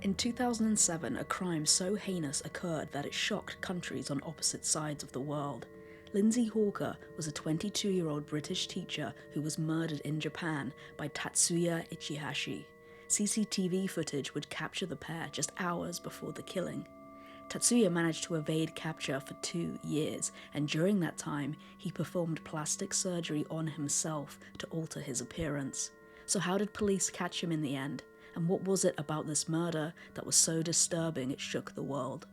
In 2007, a crime so heinous occurred that it shocked countries on opposite sides of the world. Lindsay Hawker was a 22-year-old British teacher who was murdered in Japan by Tatsuya Ichihashi. CCTV footage would capture the pair just hours before the killing. Tatsuya managed to evade capture for 2 years, and during that time, he performed plastic surgery on himself to alter his appearance. So how did police catch him in the end? And what was it about this murder that was so disturbing it shook the world?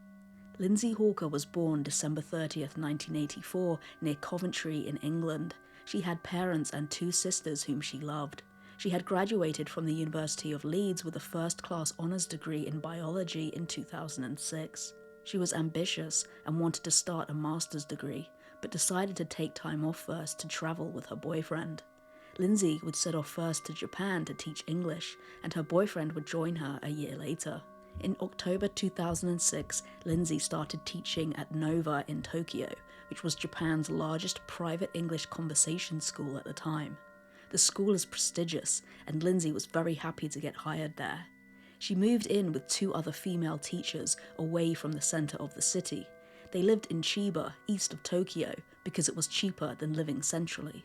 Lindsay Hawker was born December 30th, 1984, near Coventry in England. She had parents and 2 sisters whom she loved. She had graduated from the University of Leeds with a first-class honours degree in biology in 2006. She was ambitious and wanted to start a master's degree, but decided to take time off first to travel with her boyfriend. Lindsay would set off first to Japan to teach English, and her boyfriend would join her a year later. In October 2006, Lindsay started teaching at Nova in Tokyo, which was Japan's largest private English conversation school at the time. The school is prestigious, and Lindsay was very happy to get hired there. She moved in with 2 other female teachers away from the center of the city. They lived in Chiba, east of Tokyo, because it was cheaper than living centrally.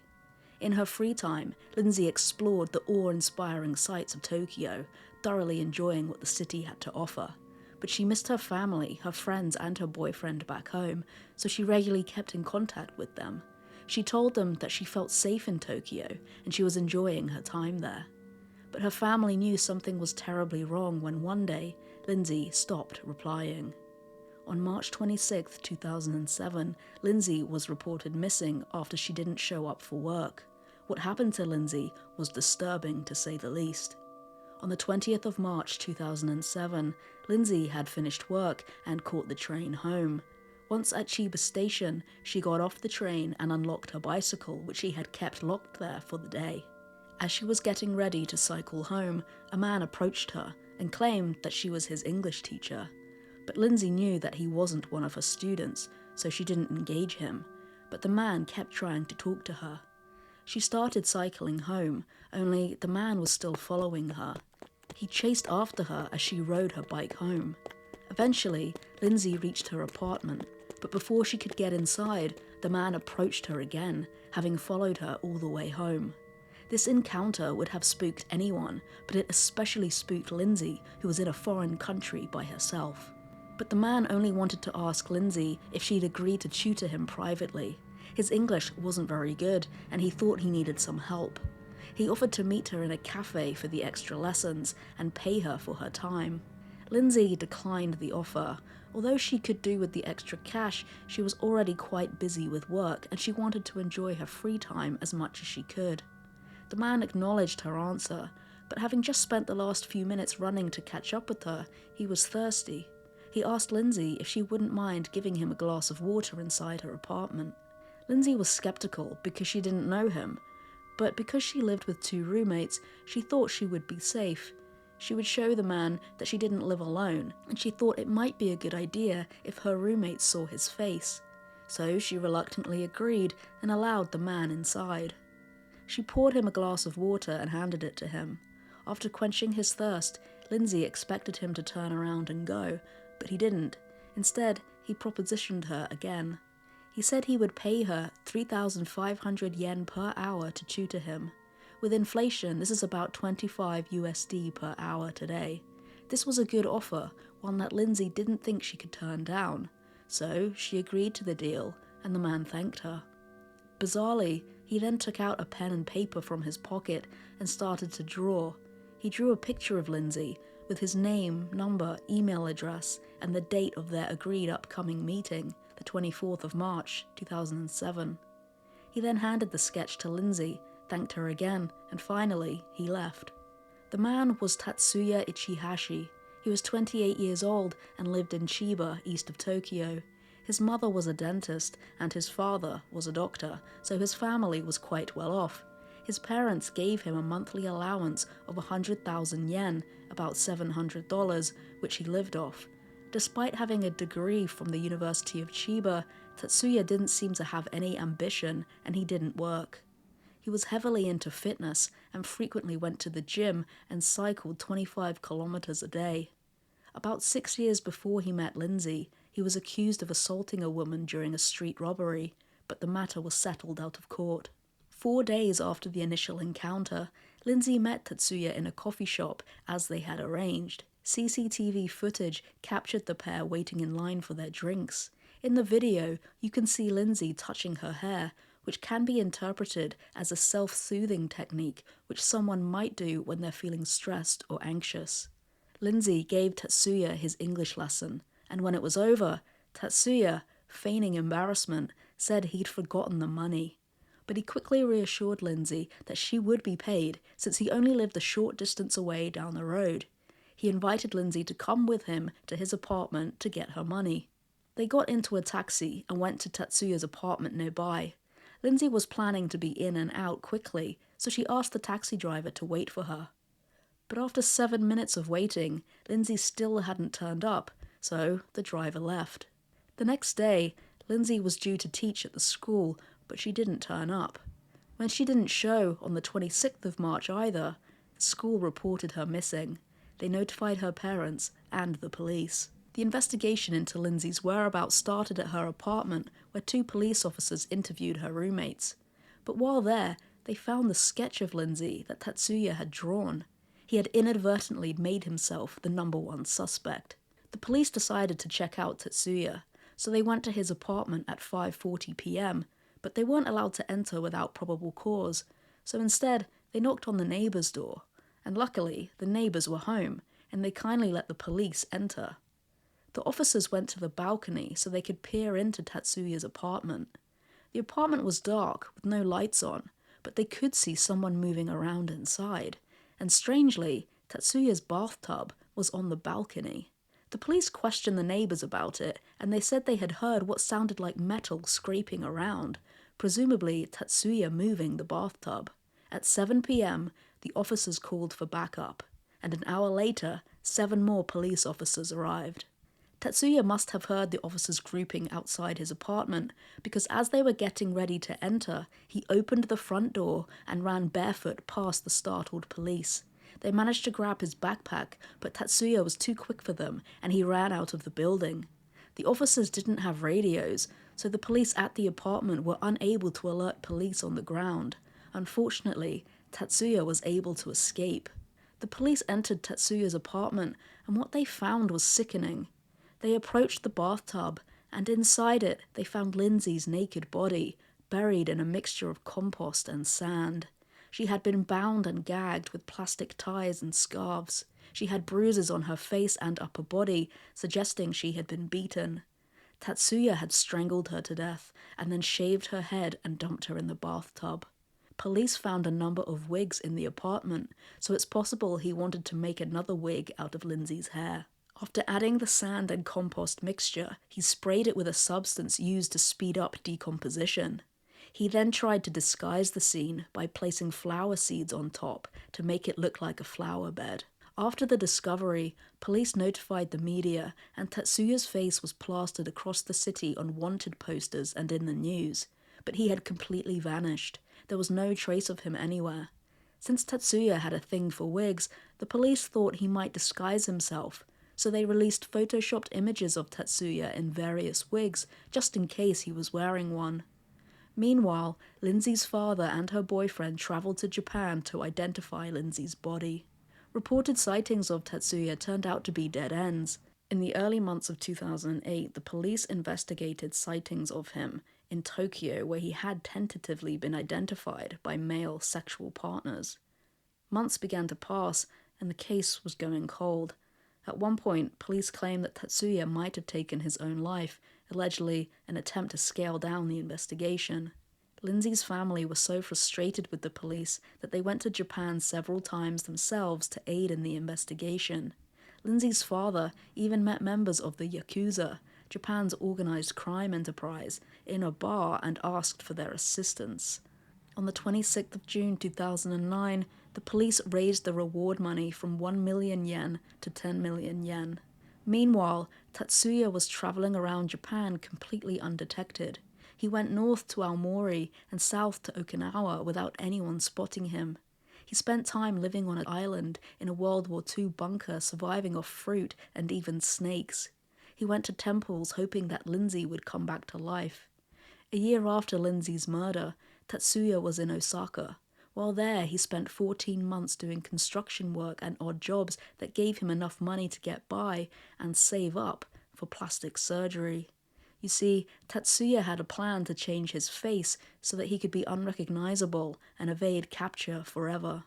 In her free time, Lindsay explored the awe-inspiring sights of Tokyo, thoroughly enjoying what the city had to offer. But she missed her family, her friends, and her boyfriend back home, so she regularly kept in contact with them. She told them that she felt safe in Tokyo, and she was enjoying her time there. But her family knew something was terribly wrong when one day, Lindsay stopped replying. On March 26, 2007, Lindsay was reported missing after she didn't show up for work. What happened to Lindsay was disturbing, to say the least. On the 20th of March 2007, Lindsay had finished work and caught the train home. Once at Chiba Station, she got off the train and unlocked her bicycle, which she had kept locked there for the day. As she was getting ready to cycle home, a man approached her and claimed that she was his English teacher. But Lindsay knew that he wasn't one of her students, so she didn't engage him, but the man kept trying to talk to her. She started cycling home, only the man was still following her. He chased after her as she rode her bike home. Eventually, Lindsay reached her apartment, but before she could get inside, the man approached her again, having followed her all the way home. This encounter would have spooked anyone, but it especially spooked Lindsay, who was in a foreign country by herself. But the man only wanted to ask Lindsay if she'd agreed to tutor him privately. His English wasn't very good, and he thought he needed some help. He offered to meet her in a cafe for the extra lessons and pay her for her time. Lindsay declined the offer. Although she could do with the extra cash, she was already quite busy with work, and she wanted to enjoy her free time as much as she could. The man acknowledged her answer, but having just spent the last few minutes running to catch up with her, he was thirsty. He asked Lindsay if she wouldn't mind giving him a glass of water inside her apartment. Lindsay was skeptical because she didn't know him, but because she lived with 2 roommates, she thought she would be safe. She would show the man that she didn't live alone, and she thought it might be a good idea if her roommates saw his face. So she reluctantly agreed and allowed the man inside. She poured him a glass of water and handed it to him. After quenching his thirst, Lindsay expected him to turn around and go, but he didn't. Instead, he propositioned her again. He said he would pay her 3,500 yen per hour to tutor him. With inflation, this is about 25 USD per hour today. This was a good offer, one that Lindsay didn't think she could turn down. So she agreed to the deal, and the man thanked her. Bizarrely, he then took out a pen and paper from his pocket and started to draw. He drew a picture of Lindsay with his name, number, email address, and the date of their agreed upcoming meeting, the 24th of March, 2007. He then handed the sketch to Lindsay, thanked her again, and finally, he left. The man was Tatsuya Ichihashi. He was 28 years old and lived in Chiba, east of Tokyo. His mother was a dentist, and his father was a doctor, so his family was quite well off. His parents gave him a monthly allowance of 100,000 yen, about $700, which he lived off. Despite having a degree from the University of Chiba, Tatsuya didn't seem to have any ambition, and he didn't work. He was heavily into fitness and frequently went to the gym and cycled 25 kilometers a day. About 6 years before he met Lindsay, he was accused of assaulting a woman during a street robbery, but the matter was settled out of court. 4 days after the initial encounter, Lindsay met Tatsuya in a coffee shop as they had arranged. CCTV footage captured the pair waiting in line for their drinks. In the video, you can see Lindsay touching her hair, which can be interpreted as a self-soothing technique which someone might do when they're feeling stressed or anxious. Lindsay gave Tatsuya his English lesson, and when it was over, Tatsuya, feigning embarrassment, said he'd forgotten the money. But he quickly reassured Lindsay that she would be paid since he only lived a short distance away down the road. He invited Lindsay to come with him to his apartment to get her money. They got into a taxi and went to Tatsuya's apartment nearby. Lindsay was planning to be in and out quickly, so she asked the taxi driver to wait for her. But after 7 minutes of waiting, Lindsay still hadn't turned up, so the driver left. The next day, Lindsay was due to teach at the school, but she didn't turn up. When she didn't show on the 26th of March either, the school reported her missing. They notified her parents and the police. The investigation into Lindsay's whereabouts started at her apartment, where 2 police officers interviewed her roommates. But while there, they found the sketch of Lindsay that Tatsuya had drawn. He had inadvertently made himself the #1 suspect. The police decided to check out Tatsuya, so they went to his apartment at 5:40 p.m, but they weren't allowed to enter without probable cause, so instead they knocked on the neighbour's door, and luckily the neighbours were home, and they kindly let the police enter. The officers went to the balcony so they could peer into Tatsuya's apartment. The apartment was dark, with no lights on, but they could see someone moving around inside, and strangely, Tatsuya's bathtub was on the balcony. The police questioned the neighbours about it, and they said they had heard what sounded like metal scraping around, presumably Tatsuya moving the bathtub. At 7 p.m, the officers called for backup, and an hour later, 7 more police officers arrived. Tatsuya must have heard the officers grouping outside his apartment, because as they were getting ready to enter, he opened the front door and ran barefoot past the startled police. They managed to grab his backpack, but Tatsuya was too quick for them, and he ran out of the building. The officers didn't have radios, so the police at the apartment were unable to alert police on the ground. Unfortunately, Tatsuya was able to escape. The police entered Tatsuya's apartment, and what they found was sickening. They approached the bathtub, and inside it they found Lindsay's naked body, buried in a mixture of compost and sand. She had been bound and gagged with plastic ties and scarves. She had bruises on her face and upper body, suggesting she had been beaten. Tatsuya had strangled her to death, and then shaved her head and dumped her in the bathtub. Police found a number of wigs in the apartment, so it's possible he wanted to make another wig out of Lindsay's hair. After adding the sand and compost mixture, he sprayed it with a substance used to speed up decomposition. He then tried to disguise the scene by placing flower seeds on top to make it look like a flower bed. After the discovery, police notified the media, and Tatsuya's face was plastered across the city on wanted posters and in the news. But he had completely vanished. There was no trace of him anywhere. Since Tatsuya had a thing for wigs, the police thought he might disguise himself, so they released photoshopped images of Tatsuya in various wigs, just in case he was wearing one. Meanwhile, Lindsay's father and her boyfriend travelled to Japan to identify Lindsay's body. Reported sightings of Tatsuya turned out to be dead ends. In the early months of 2008, the police investigated sightings of him in Tokyo, where he had tentatively been identified by male sexual partners. Months began to pass, and the case was going cold. At one point, police claimed that Tatsuya might have taken his own life, allegedly an attempt to scale down the investigation. Lindsay's family was so frustrated with the police that they went to Japan several times themselves to aid in the investigation. Lindsay's father even met members of the Yakuza, Japan's organized crime enterprise, in a bar and asked for their assistance. On the 26th of June 2009, the police raised the reward money from 1 million yen to 10 million yen. Meanwhile, Tatsuya was traveling around Japan completely undetected. He went north to Aomori and south to Okinawa without anyone spotting him. He spent time living on an island in a World War II bunker, surviving off fruit and even snakes. He went to temples hoping that Lindsay would come back to life. A year after Lindsay's murder, Tatsuya was in Osaka. While there, he spent 14 months doing construction work and odd jobs that gave him enough money to get by and save up for plastic surgery. You see, Tatsuya had a plan to change his face so that he could be unrecognizable and evade capture forever.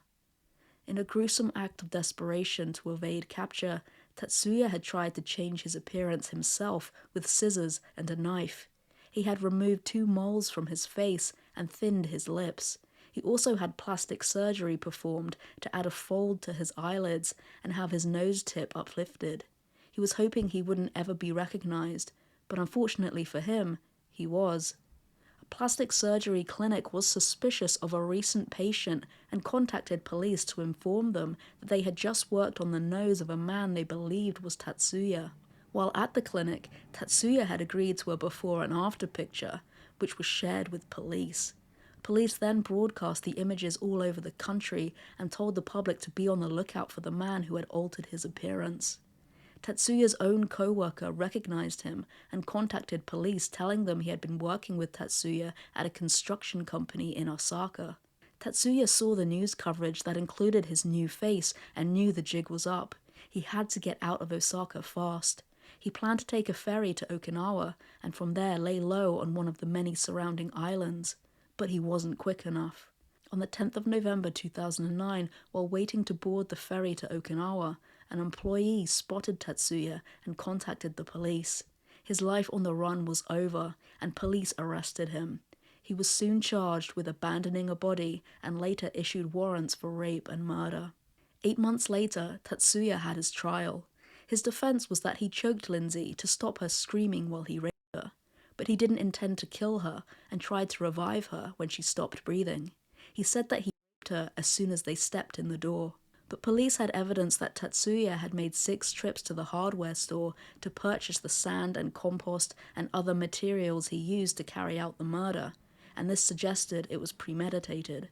In a gruesome act of desperation to evade capture, Tatsuya had tried to change his appearance himself with scissors and a knife. He had removed 2 moles from his face and thinned his lips. He also had plastic surgery performed to add a fold to his eyelids and have his nose tip uplifted. He was hoping he wouldn't ever be recognized, but unfortunately for him, he was. A plastic surgery clinic was suspicious of a recent patient and contacted police to inform them that they had just worked on the nose of a man they believed was Tatsuya. While at the clinic, Tatsuya had agreed to a before and after picture, which was shared with police. Police then broadcast the images all over the country and told the public to be on the lookout for the man who had altered his appearance. Tatsuya's own co-worker recognized him and contacted police, telling them he had been working with Tatsuya at a construction company in Osaka. Tatsuya saw the news coverage that included his new face and knew the jig was up. He had to get out of Osaka fast. He planned to take a ferry to Okinawa and from there lay low on one of the many surrounding islands. But he wasn't quick enough. On the 10th of November 2009, while waiting to board the ferry to Okinawa, an employee spotted Tatsuya and contacted the police. His life on the run was over, and police arrested him. He was soon charged with abandoning a body and later issued warrants for rape and murder. 8 months later, Tatsuya had his trial. His defense was that he choked Lindsay to stop her screaming while he raped her, but he didn't intend to kill her and tried to revive her when she stopped breathing. He said that he raped her as soon as they stepped in the door. But police had evidence that Tatsuya had made 6 trips to the hardware store to purchase the sand and compost and other materials he used to carry out the murder, and this suggested it was premeditated.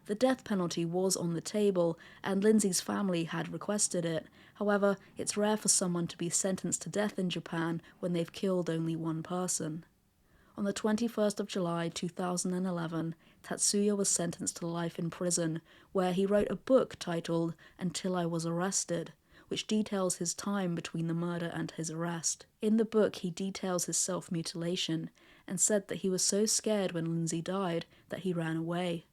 The death penalty was on the table, and Lindsay's family had requested it. However, it's rare for someone to be sentenced to death in Japan when they've killed only one person. On the 21st of July 2011, Tatsuya was sentenced to life in prison, where he wrote a book titled Until I Was Arrested, which details his time between the murder and his arrest. In the book, he details his self-mutilation and said that he was so scared when Lindsay died that he ran away.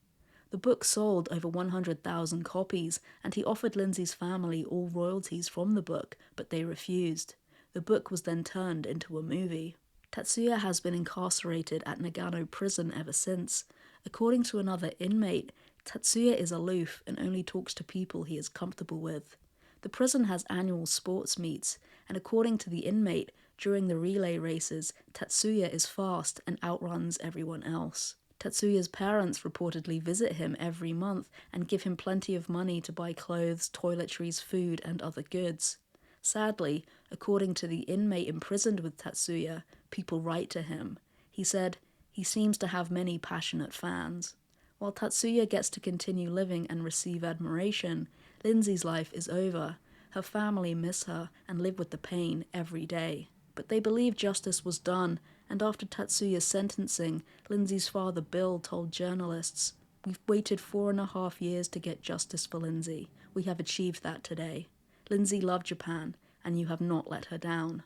The book sold over 100,000 copies, and he offered Lindsay's family all royalties from the book, but they refused. The book was then turned into a movie. Tatsuya has been incarcerated at Nagano prison ever since. According to another inmate, Tatsuya is aloof and only talks to people he is comfortable with. The prison has annual sports meets, and according to the inmate, during the relay races, Tatsuya is fast and outruns everyone else. Tatsuya's parents reportedly visit him every month and give him plenty of money to buy clothes, toiletries, food, and other goods. Sadly, according to the inmate imprisoned with Tatsuya, people write to him. He said, "He seems to have many passionate fans." While Tatsuya gets to continue living and receive admiration, Lindsay's life is over. Her family miss her and live with the pain every day. But they believe justice was done, and after Tatsuya's sentencing, Lindsay's father Bill told journalists, "We've waited 4.5 years to get justice for Lindsay. We have achieved that today. Lindsay loved Japan, and you have not let her down."